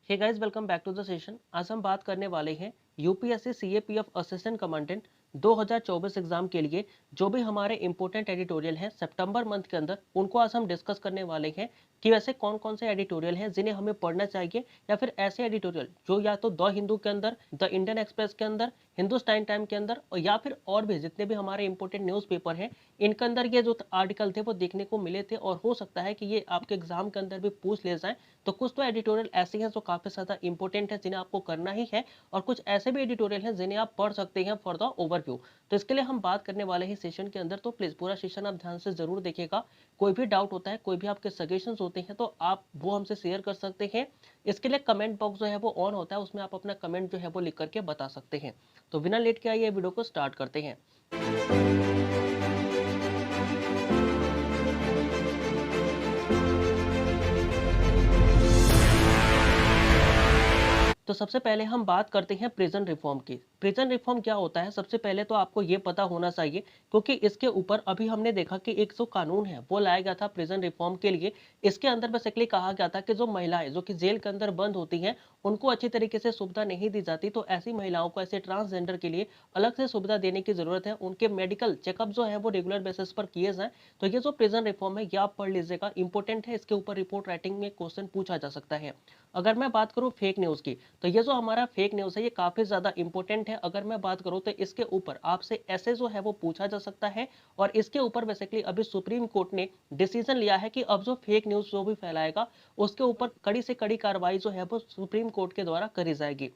Hey guys, welcome back to the session. आज हम बात करने वाले हैं UPSC CAPF assistant commandant 2024 exam के लिए जो भी हमारे इंपॉर्टेंट एडिटोरियल हैं सितंबर मंथ के अंदर, उनको आज हम डिस्कस करने वाले हैं कि वैसे कौन कौन से एडिटोरियल हैं जिन्हें हमें पढ़ना चाहिए, या फिर ऐसे एडिटोरियल जो या तो द हिंदू के अंदर, द इंडियन एक्सप्रेस के अंदर, हिंदुस्तान टाइम के अंदर, और या फिर और भी जितने भी हमारे इंपॉर्टेंट न्यूज़पेपर हैं इनके अंदर ये जो आर्टिकल थे वो देखने को मिले थे, और हो सकता है कि ये आपके एग्जाम के अंदर भी पूछ ले जाए। तो कुछ तो एडिटोरियल ऐसे हैं जो काफी ज्यादा इंपॉर्टेंट है जिन्हें आपको करना ही है, और कुछ ऐसे भी एडिटोरियल हैं जिन्हें आप पढ़ सकते हैं फॉर द ओवरव्यू। तो इसके लिए हम बात करने वाले हैं सेशन के अंदर, तो प्लीज पूरा सेशन आप ध्यान से जरूर देखिएगा। कोई भी डाउट होता है, कोई भी आपके सजेशंस होते हैं, तो आप वो हमसे शेयर कर सकते हैं। इसके लिए कमेंट बॉक्स जो है वो ऑन होता है, उसमें आप अपना कमेंट जो है वो लिख करके बता सकते हैं। तो बिना लेट के आइए वीडियो को स्टार्ट करते हैं। तो सबसे पहले हम बात करते हैं प्रिजन रिफॉर्म की। प्रिजन रिफॉर्म क्या होता है, सबसे पहले तो आपको ये पता होना चाहिए, क्योंकि इसके ऊपर अभी हमने देखा कि एक जो कानून है वो लाया गया था प्रिजन रिफॉर्म के लिए। इसके अंदर बेसिकली कहा गया था कि जो महिलाएं जो कि जेल के अंदर बंद होती हैं उनको अच्छी तरीके से सुविधा नहीं दी जाती, तो ऐसी महिलाओं को, ऐसे ट्रांसजेंडर के लिए अलग से सुविधा देने की जरूरत है। उनके मेडिकल चेकअप जो है वो रेगुलर बेसिस पर किए जाए। तो ये जो प्रिजन रिफॉर्म है ये आप पढ़ लीजिएगा, इंपॉर्टेंट है। इसके ऊपर रिपोर्ट राइटिंग में क्वेश्चन पूछा जा सकता है। अगर मैं बात करूं फेक न्यूज की, तो ये जो हमारा फेक न्यूज है ये काफी ज्यादा इंपॉर्टेंट है। अगर मैं बात करूं तो इसके ऊपर आपसे ऐसे जो है वो पूछा जा सकता है, और इसके ऊपर बेसिकली अभी सुप्रीम कोर्ट ने डिसीजन लिया है कि अब जो फेक न्यूज जो भी फैलाएगा उसके ऊपर कड़ी से कड़ी कार्रवाई जो है वो सुप्रीम कोर्ट के द्वारा करी जाएगी।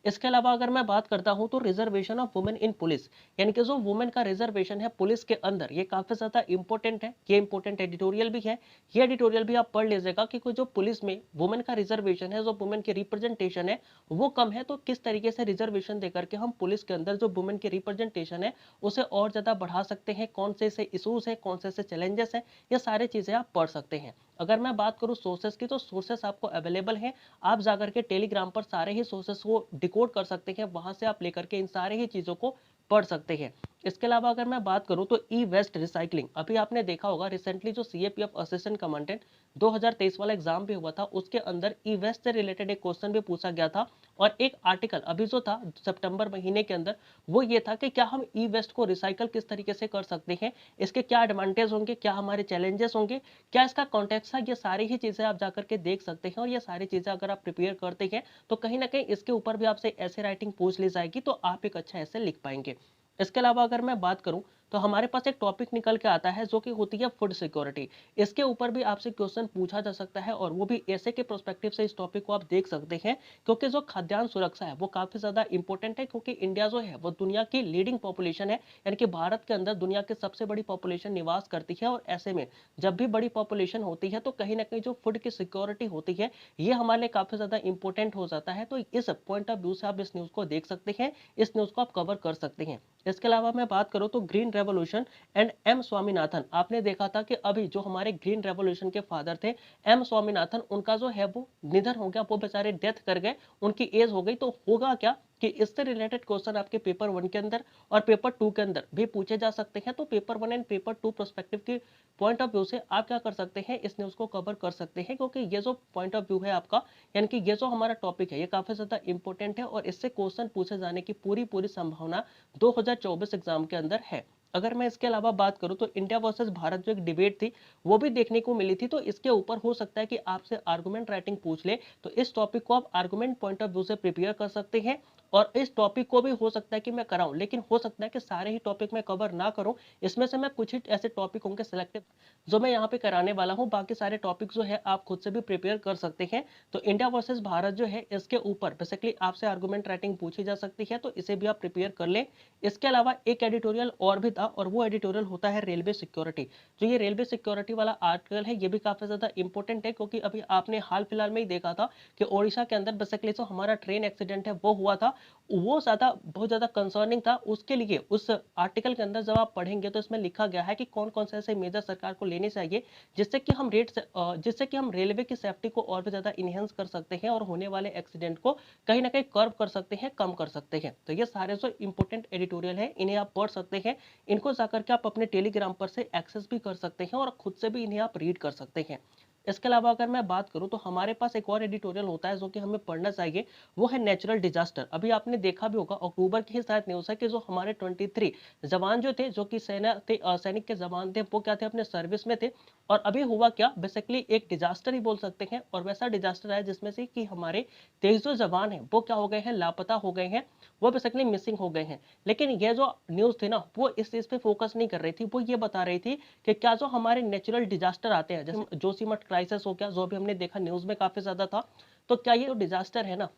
इसके अलावा अगर मैं बात करता हूं तो reservation of women in police, यानी कि जो वुमेन का रिजर्वेशन है पुलिस के अंदर, ये काफी ज्यादा इंपॉर्टेंट है। ये इंपॉर्टेंट एडिटोरियल भी है। ये एडिटोरियल भी आप पढ़ लीजिएगा कि कोई जो पुलिस में वुमेन का रिजर्वेशन है, जो वुमेन की रिप्रेजेंटेशन है वो कम है, तो किस तरीके से रिजर्वेशन देकर के हम पुलिस के अंदर जो वुमेन की रिप्रेजेंटेशन है उसे और ज्यादा बढ़ा सकते हैं, कौन से ऐसे इशूज है, कौन से ऐसे चैलेंजेस है, ये सारी चीजें आप पढ़ सकते हैं। अगर मैं बात करूं सोर्सेस की, तो सोर्सेस आपको अवेलेबल हैं। आप जाकर के टेलीग्राम पर सारे ही सोर्सेस को डिकोड कर सकते हैं, वहां से आप लेकर के इन सारे ही चीजों को पढ़ सकते हैं। इसके अलावा अगर मैं बात करूं तो ई वेस्ट रिसाइकलिंग, अभी आपने देखा होगा रिसेंटली जो सीएपीएफ असिस्टेंट कमांडेंट 2023 वाला एग्जाम भी हुआ था, उसके अंदर ई वेस्ट से रिलेटेड एक क्वेश्चन भी पूछा गया था। और एक आर्टिकल अभी जो था सितंबर महीने के अंदर, वो ये था कि क्या हम ई वेस्ट को रिसाइकल किस तरीके से कर सकते हैं, इसके क्या एडवांटेज होंगे, क्या हमारे चैलेंजेस होंगे, क्या इसका कॉन्टेक्स्ट है, ये सारी ही चीजें आप जाकर के देख सकते हैं। और ये सारी चीजें अगर आप प्रिपेयर करते हैं तो कहीं ना कहीं इसके ऊपर भी आपसे ऐसे राइटिंग पूछ ली जाएगी, तो आप एक अच्छा ऐसे लिख पाएंगे। इसके अलावा अगर मैं बात करूं तो हमारे पास एक टॉपिक निकल के आता है जो कि होती है फूड सिक्योरिटी। इसके ऊपर भी आपसे क्वेश्चन पूछा जा सकता है, और वो भी ऐसे के प्रोस्पेक्टिव से इस टॉपिक को आप देख सकते हैं, क्योंकि जो खाद्यान्न सुरक्षा है वो काफी ज्यादा इंपॉर्टेंट है। क्योंकि इंडिया जो है वो दुनिया की लीडिंग पॉपुलेशन है, यानी कि भारत के अंदर दुनिया की सबसे बड़ी पॉपुलेशन निवास करती है, और ऐसे में जब भी बड़ी पॉपुलेशन होती है तो कहीं ना कहीं जो फूड की सिक्योरिटी होती है ये हमारे लिए काफी ज्यादा इंपॉर्टेंट हो जाता है। तो इस पॉइंट ऑफ व्यू से आप इस न्यूज को देख सकते हैं, इस न्यूज को आप कवर कर सकते हैं। इसके अलावा मैं बात करूं तो green revolution and M Swaminathan, आपने देखा था कि अभी जो हमारे ग्रीन रेवोल्यूशन के फादर थे एम स्वामीनाथन, उनका जो है वो निधन हो गया, वो बेचारे डेथ कर गए, उनकी एज हो गई। तो होगा क्या कि इससे रिलेटेड क्वेश्चन आपके पेपर 1 के अंदर और पेपर 2 के अंदर भी पूछे जा सकते हैं। तो पेपर 1 एंड पेपर 2 प्रोस्पेक्टिव की पॉइंट ऑफ व्यू से आप क्या कर सकते हैं, इस न्यूज को कवर कर सकते हैं, क्योंकि ये जो पॉइंट ऑफ व्यू है आपका, यानी कि ये जो हमारा टॉपिक है ये काफी ज्यादा इंपॉर्टेंट है, और इससे क्वेश्चन पूछे जाने की पूरी पूरी संभावना 2024 एग्जाम के अंदर है। अगर मैं इसके अलावा बात करूं तो इंडिया वर्सेस भारत जो एक डिबेट थी वो भी देखने को मिली थी, तो इसके ऊपर हो सकता है कि आपसे आर्गुमेंट राइटिंग पूछ ले, तो इस टॉपिक को आप आर्गुमेंट पॉइंट ऑफ व्यू से प्रिपेयर कर सकते हैं। और इस टॉपिक को भी हो सकता है कि मैं कराऊं, लेकिन हो सकता है कि सारे ही टॉपिक मैं कवर ना करूं। इसमें से मैं कुछ ही ऐसे टॉपिक होंगे सिलेक्टिव जो मैं यहाँ पे कराने वाला हूँ, बाकी सारे टॉपिक जो है आप खुद से भी प्रिपेयर कर सकते हैं। तो इंडिया वर्सेस भारत जो है इसके ऊपर बेसिकली आपसे आर्गुमेंट राइटिंग पूछी जा सकती है, तो इसे भी आप प्रिपेयर कर लें। इसके अलावा एक एडिटोरियल और भी था, और वो एडिटोरियल होता है रेलवे सिक्योरिटी। जो ये रेलवे सिक्योरिटी वाला आर्टिकल है ये भी काफी ज्यादा इंपॉर्टेंट है, क्योंकि अभी आपने हाल फिलहाल में ही देखा था कि ओडिशा के अंदर बेसिकली जो हमारा ट्रेन एक्सीडेंट है वो हुआ था, वो ज्यादा बहुत ज्यादा कंसर्निंग था। उसके लिए उस आर्टिकल के अंदर जब आप पढ़ेंगे तो इसमें लिखा गया है कि कौन कौन से ऐसे मेजर सरकार को लेने चाहिए जिससे कि हम रेलवे की सेफ्टी को और भी ज्यादा इनहेंस कर सकते हैं, और होने वाले एक्सीडेंट को कहीं ना कहीं कर्व कर सकते हैं, कम कर सकते हैं। तो ये सारे जो इंपॉर्टेंट एडिटोरियल है इन्हें आप पढ़ सकते हैं। इनको जाकर के आप अपने टेलीग्राम पर से एक्सेस भी कर सकते हैं, और खुद से भी इन्हें आप रीड कर सकते हैं। इसके अलावा अगर मैं बात करूं तो हमारे पास एक और एडिटोरियल होता है जो कि हमें पढ़ना चाहिए, वो है नेचुरल डिजास्टर। अभी आपने देखा भी होगा, अक्टूबर की ही शायद न्यूज़ है कि जो हमारे 23 जवान जो थे, जो कि सैनिक के जवान थे, वो क्या थे, अपने सर्विस में थे। और अभी हुआ क्या, बेसिकली एक डिजास्टर ही बोल सकते हैं, और वैसा डिजास्टर है जिसमें से कि हमारे 23 जो जवान हैं वो क्या हो गए हैं, लापता हो गए हैं, वो बेसिकली मिसिंग हो गए हैं। लेकिन ये जो न्यूज़ थी ना, वो इस चीज पे फोकस नहीं कर रही थी, वो ये बता रही थी कि क्या जो हमारे नेचुरल डिजास्टर आते हैं, जैसे जोशीमठ क्राइसिस हो गया, जो भी हमने देखा न्यूज में काफी ज्यादा था, तो क्या ये जो डिजास्टर है ना,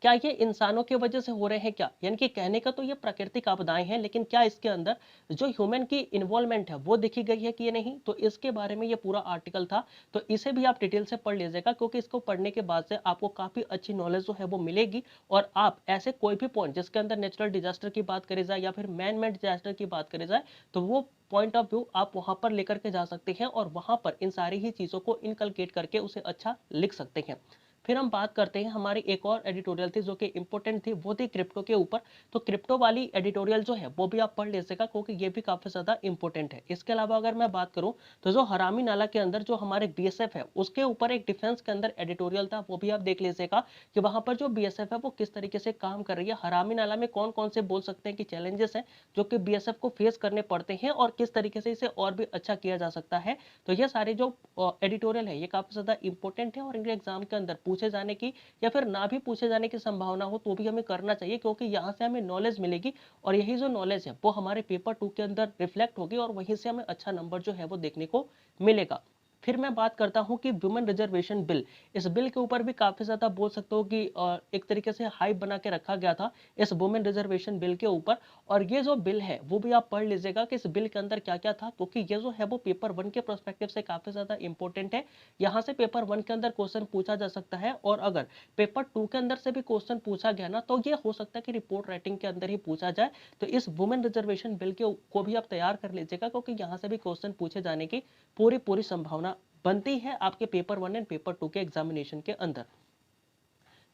क्या ये इंसानों की वजह से हो रहे हैं क्या? यानी कि कहने का तो ये प्राकृतिक आपदाएं हैं, लेकिन क्या इसके अंदर जो ह्यूमन की इन्वॉल्वमेंट है वो देखी गई है कि ये नहीं? तो इसके बारे में ये पूरा आर्टिकल था, तो इसे भी आप डिटेल से पढ़ लीजिएगा, क्योंकि इसको पढ़ने के बाद से आपको काफी अच्छी नॉलेज जो है वो मिलेगी। और आप ऐसे कोई भी पॉइंट जिसके अंदर नेचुरल डिजास्टर की बात करी जाए या फिर मैन मेड डिजास्टर की बात करी जाए, तो वो पॉइंट ऑफ व्यू आप वहां पर लेकर के जा सकते हैं, और वहां पर इन सारी ही चीजों को इनकलकेट करके उसे अच्छा लिख सकते हैं। फिर हम बात करते हैं, हमारी एक और एडिटोरियल थी जो कि इंपॉर्टेंट थी, वो थी क्रिप्टो के ऊपर। तो क्रिप्टो वाली एडिटोरियल जो है वो भी आप पढ़ लीजिएगा, क्योंकि ये भी काफी ज्यादा इंपॉर्टेंट है। इसके अलावा अगर मैं बात करूं तो जो हरामी नाला के अंदर जो हमारे बीएसएफ है, उसके ऊपर एक डिफेंस के अंदर एडिटोरियल था, वो भी आप देख लीजिएगा कि वहां पर जो बीएसएफ है वो किस तरीके से काम कर रही है, हरामी नाला में कौन कौन से बोल सकते हैं कि चैलेंजेस हैं जो कि बीएसएफ को फेस करने पड़ते हैं, और किस तरीके से इसे और भी अच्छा किया जा सकता है। तो ये सारे जो एडिटोरियल है ये काफी ज्यादा इंपॉर्टेंट है, और इनके एग्जाम के अंदर पूछे जाने की या फिर ना भी पूछे जाने की संभावना हो तो भी हमें करना चाहिए, क्योंकि यहाँ से हमें नॉलेज मिलेगी, और यही जो नॉलेज है वो हमारे पेपर 2 के अंदर रिफ्लेक्ट होगी, और वहीं से हमें अच्छा नंबर जो है वो देखने को मिलेगा। फिर मैं बात करता हूं कि वुमेन रिजर्वेशन बिल, इस बिल के ऊपर भी काफी ज्यादा बोल सकते हो कि एक तरीके से हाइप बना के रखा गया था इस वुमेन रिजर्वेशन बिल के ऊपर। और ये जो बिल है वो भी आप पढ़ लीजिएगा कि इस बिल के अंदर क्या क्या था, क्योंकि ये जो है वो पेपर 1 के पर्सपेक्टिव से काफी ज्यादा इंपॉर्टेंट है। यहाँ से पेपर 1 के अंदर क्वेश्चन पूछा जा सकता है, और अगर पेपर 2 के अंदर से भी क्वेश्चन पूछा गया ना, तो ये हो सकता है कि रिपोर्ट राइटिंग के अंदर ही पूछा जाए। तो इस वुमेन रिजर्वेशन बिल के को भी आप तैयार कर लीजिएगा, क्योंकि यहाँ से भी क्वेश्चन पूछे जाने की पूरी पूरी संभावना बनती है आपके पेपर 1 एंड पेपर 2 के एग्जामिनेशन के अंदर।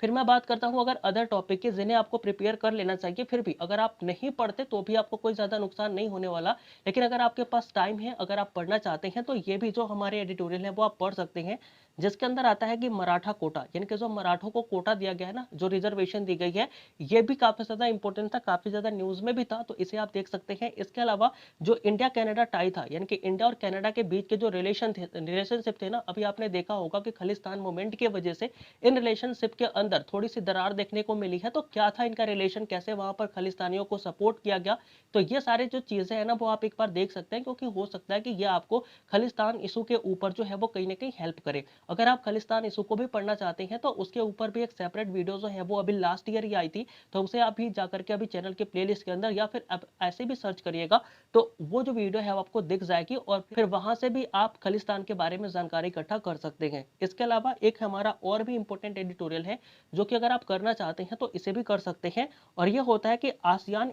फिर मैं बात करता हूं अगर अदर टॉपिक की, जिन्हें आपको प्रिपेयर कर लेना चाहिए, फिर भी अगर आप नहीं पढ़ते तो भी आपको कोई ज्यादा नुकसान नहीं होने वाला। लेकिन अगर आपके पास टाइम है, अगर आप पढ़ना चाहते हैं, तो ये भी जो हमारे एडिटोरियल है वो आप पढ़ सकते हैं, जिसके अंदर आता है कि मराठा कोटा, यानी कि जो मराठों को कोटा दिया गया है ना, जो रिजर्वेशन दी गई है, ये भी काफी ज्यादा इंपॉर्टेंट था, काफी ज्यादा न्यूज में भी था, तो इसे आप देख सकते हैं। इसके अलावा जो इंडिया कनाडा टाई था, यानी कि इंडिया और कनाडा के बीच के जो रिलेशनशिप थे ना, अभी आपने देखा होगा कि खालिस्तान मूवमेंट की वजह से इन रिलेशनशिप के अंदर थोड़ी सी दरार देखने को मिली है। तो क्या था इनका रिलेशन, कैसे वहां पर खालिस्तानियों को सपोर्ट किया गया, तो ये सारे जो चीजें हैं ना वो आप एक बार देख सकते हैं, क्योंकि हो सकता है कि ये आपको खालिस्तान इशू के ऊपर जो है वो कहीं ना कहीं हेल्प करे। अगर आप खालिस्तान इशू को भी पढ़ना चाहते हैं तो उसके ऊपर भी एक सेपरेट वीडियो जो है वो अभी लास्ट ईयर ही आई थी, तो उसे आप भी जाकर के अभी चैनल के प्लेलिस्ट के अंदर या फिर अब ऐसे भी सर्च करिएगा, तो वो जो वीडियो है वो आपको दिख जाएगी, और फिर वहां से भी आप खालिस्तान के बारे में जानकारी इकट्ठा कर सकते हैं। इसके अलावा एक हमारा और भी इंपॉर्टेंट एडिटोरियल है, जो कि अगर आप करना चाहते हैं तो इसे भी कर सकते हैं, और ये होता है कि आसियान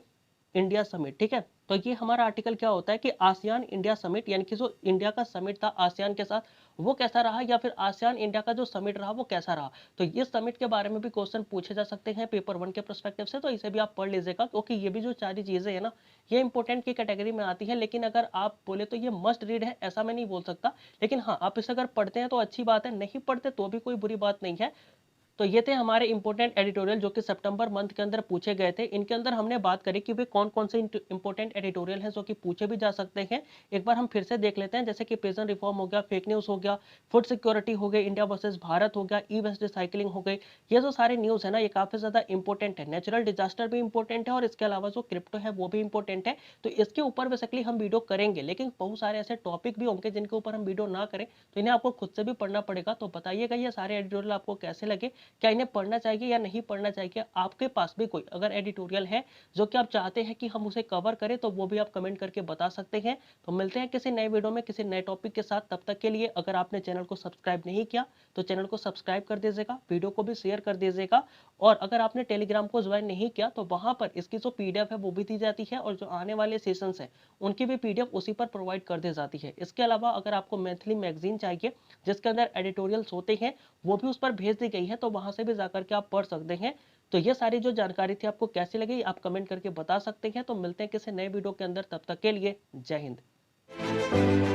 इंडिया समिट। ठीक है, तो ये हमारा आर्टिकल क्या होता है कि आसियान इंडिया समिट, यानी कि जो इंडिया का समिट था आसियान के साथ, वो कैसा रहा, या फिर आसियान इंडिया का जो समिट रहा वो कैसा रहा। तो ये समिट के बारे में भी क्वेश्चन पूछे जा सकते हैं पेपर 1 के पर्सपेक्टिव से, तो इसे भी आप पढ़ लीजिएगा, क्योंकि ये भी जो सारी चीजें है ना, ये इंपॉर्टेंट की कैटेगरी में आती है। लेकिन अगर आप बोले तो ये मस्ट रीड है, ऐसा मैं नहीं बोल सकता, लेकिन हाँ, आप इसे अगर पढ़ते हैं तो अच्छी बात है, नहीं पढ़ते तो भी कोई बुरी बात नहीं है। तो ये थे हमारे इंपॉर्टेंट एडिटोरियल जो कि सितंबर मंथ के अंदर पूछे गए थे। इनके अंदर हमने बात करी कि वे कौन कौन से इंपॉर्टेंट एडिटोरियल हैं जो कि पूछे भी जा सकते हैं। एक बार हम फिर से देख लेते हैं, जैसे कि प्रिजन रिफॉर्म हो गया, फेक न्यूज हो गया, फूड सिक्योरिटी हो गई, इंडिया वर्सेस भारत हो गया, ई वेस्ट रिसाइकलिंग हो गई। ये जो सारे न्यूज है ना, ये काफी ज्यादा इंपॉर्टेंट है। नेचुरल डिजास्टर भी इंपॉर्टेंट है, और इसके अलावा जो क्रिप्टो है वो भी इंपॉर्टेंट है। तो इसके ऊपर बेसिकली हम वीडियो करेंगे, लेकिन बहुत सारे ऐसे टॉपिक भी होंगे जिनके ऊपर हम वीडियो ना करें, तो इन्हें आपको खुद से भी पढ़ना पड़ेगा। तो बताइएगा ये सारे एडिटोरियल आपको कैसे लगे, क्या इन्हें पढ़ना चाहिए या नहीं पढ़ना चाहिए। आपके पास भी कोई अगर एडिटोरियल है जो कि आप चाहते हैं कि हम उसे कवर करें, तो वो भी आप कमेंट करके बता सकते हैं। तो मिलते हैं किसी नए वीडियो में किसी नए टॉपिक के साथ। तब तक के लिए अगर आपने चैनल को सब्सक्राइब नहीं किया तो चैनल को सब्सक्राइब कर दीजिएगा, वीडियो को भी शेयर कर दीजिएगा, और अगर आपने टेलीग्राम को ज्वाइन नहीं किया तो वहां पर इसकी जो पीडीएफ है वो भी दी जाती है, और जो आने वाले सेशंस है उनकी भी पीडीएफ उसी पर प्रोवाइड कर दी जाती है। इसके अलावा अगर आपको मंथली मैगजीन चाहिए जिसके अंदर एडिटोरियल्स होते हैं, वो भी उस पर भेज दी गई है, तो वहां से भी जाकर के आप पढ़ सकते हैं। तो ये सारी जो जानकारी थी आपको कैसी लगी आप कमेंट करके बता सकते हैं। तो मिलते हैं किसी नए वीडियो के अंदर, तब तक के लिए जय हिंद।